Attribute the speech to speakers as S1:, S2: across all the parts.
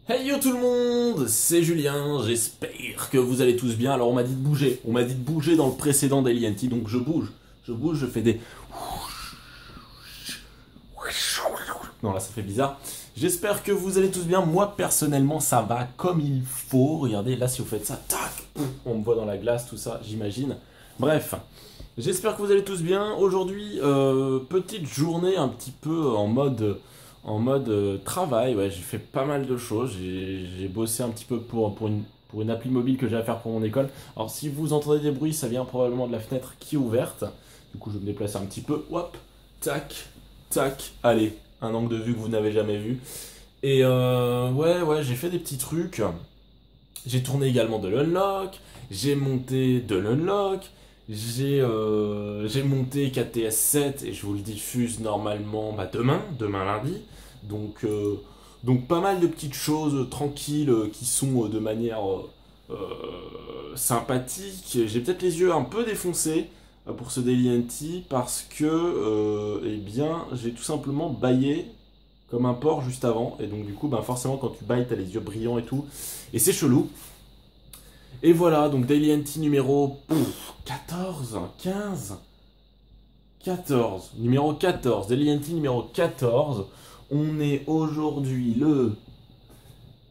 S1: Hey yo tout le monde, c'est Julien, j'espère que vous allez tous bien. Alors on m'a dit de bouger, dans le précédent Daily NT, donc je bouge, je fais des... Non là ça fait bizarre. J'espère que vous allez tous bien, moi personnellement ça va comme il faut. Regardez là si vous faites ça, tac, on me voit dans la glace, tout ça, j'imagine. Bref, j'espère que vous allez tous bien. Aujourd'hui, petite journée un petit peu en mode travail, ouais, j'ai fait pas mal de choses, j'ai bossé un petit peu pour une appli mobile que j'ai à faire pour mon école. Alors si vous entendez des bruits, ça vient probablement de la fenêtre qui est ouverte. Du coup je vais me déplacer un petit peu, hop, tac, tac, allez, un angle de vue que vous n'avez jamais vu. Et ouais, j'ai fait des petits trucs. J'ai tourné également de l'unlock, j'ai monté de l'unlock, j'ai monté KTS 7 et je vous le diffuse normalement demain lundi. Donc pas mal de petites choses tranquilles qui sont de manière sympathique. J'ai peut-être les yeux un peu défoncés pour ce Daily NT parce que eh bien j'ai tout simplement bâillé comme un porc juste avant. Et donc du coup forcément quand tu bailles t'as les yeux brillants et tout. Et c'est chelou. Et voilà, donc Daily NT numéro 14, 15, 14, numéro 14, Daily NT numéro 14. On est aujourd'hui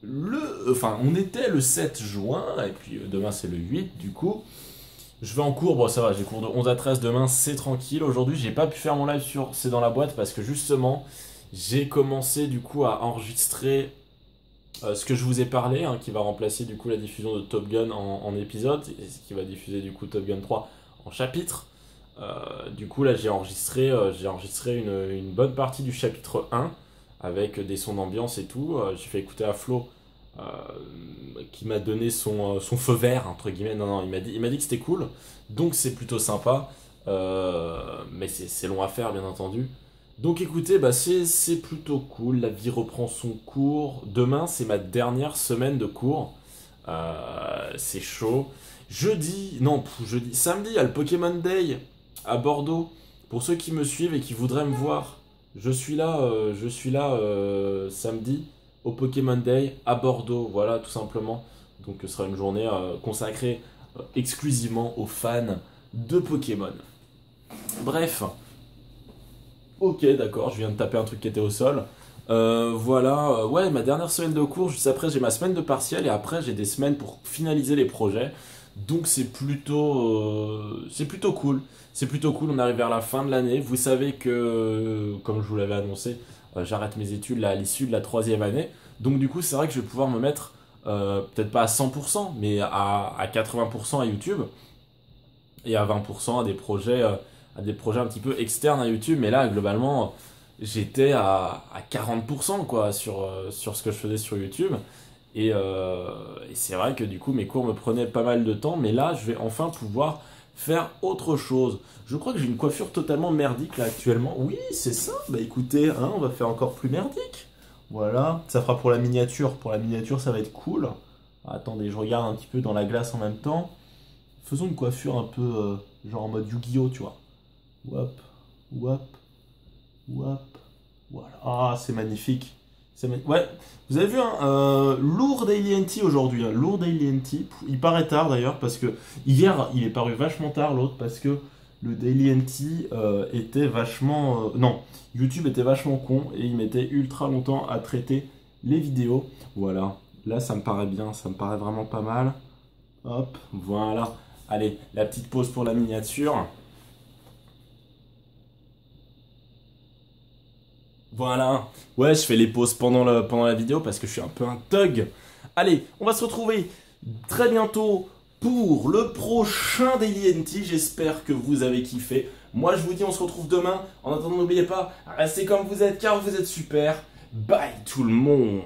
S1: on était le 7 juin, et puis demain c'est le 8 du coup. Je vais en cours, bon ça va, j'ai cours de 11 à 13, demain c'est tranquille. Aujourd'hui j'ai pas pu faire mon live sur C'est dans la boîte parce que justement j'ai commencé du coup à enregistrer ce que je vous ai parlé, qui va remplacer du coup la diffusion de Top Gun en épisode, et qui va diffuser du coup Top Gun 3 en chapitre. Du coup là j'ai enregistré une bonne partie du chapitre 1 avec des sons d'ambiance et tout. J'ai fait écouter à Flo qui m'a donné son feu vert entre guillemets. Non, il m'a dit que c'était cool, donc c'est plutôt sympa. Mais c'est long à faire bien entendu. Donc écoutez, c'est plutôt cool, la vie reprend son cours. Demain, c'est ma dernière semaine de cours. C'est chaud. Samedi, il y a le Pokémon Day à Bordeaux. Pour ceux qui me suivent et qui voudraient me voir, je suis là samedi au Pokémon Day à Bordeaux. Voilà, tout simplement. Donc ce sera une journée consacrée exclusivement aux fans de Pokémon. Bref. Ok, d'accord, je viens de taper un truc qui était au sol. Voilà, ouais, ma dernière semaine de cours, juste après j'ai ma semaine de partiel et après j'ai des semaines pour finaliser les projets. Donc c'est plutôt cool. C'est plutôt cool, on arrive vers la fin de l'année. Vous savez que, comme je vous l'avais annoncé, j'arrête mes études là, à l'issue de la 3e année. Donc du coup c'est vrai que je vais pouvoir me mettre, peut-être pas à 100%, mais à 80% à YouTube. Et à 20% à des projets un petit peu externes à YouTube. Mais là, globalement, j'étais à 40% quoi, sur ce que je faisais sur YouTube. Et c'est vrai que du coup, mes cours me prenaient pas mal de temps. Mais là, je vais enfin pouvoir faire autre chose. Je crois que j'ai une coiffure totalement merdique là actuellement. Oui, c'est ça. Bah écoutez, on va faire encore plus merdique. Voilà, ça fera pour la miniature. Pour la miniature, ça va être cool. Attendez, je regarde un petit peu dans la glace en même temps. Faisons une coiffure un peu genre en mode Yu-Gi-Oh, tu vois. Wop, wop, wop. Voilà. Ah, c'est magnifique. Ouais, vous avez vu, lourd Daily NT aujourd'hui. Lourd Daily NT. Il paraît tard d'ailleurs parce que hier, il est paru vachement tard l'autre parce que le Daily NT était vachement... non, YouTube était vachement con et il mettait ultra longtemps à traiter les vidéos. Voilà. Là, ça me paraît bien. Ça me paraît vraiment pas mal. Hop, voilà. Allez, la petite pause pour la miniature. Voilà. Ouais, je fais les pauses pendant la vidéo parce que je suis un peu un thug. Allez, on va se retrouver très bientôt pour le prochain Daily NT. J'espère que vous avez kiffé. Moi, je vous dis, on se retrouve demain. En attendant, n'oubliez pas, restez comme vous êtes car vous êtes super. Bye tout le monde.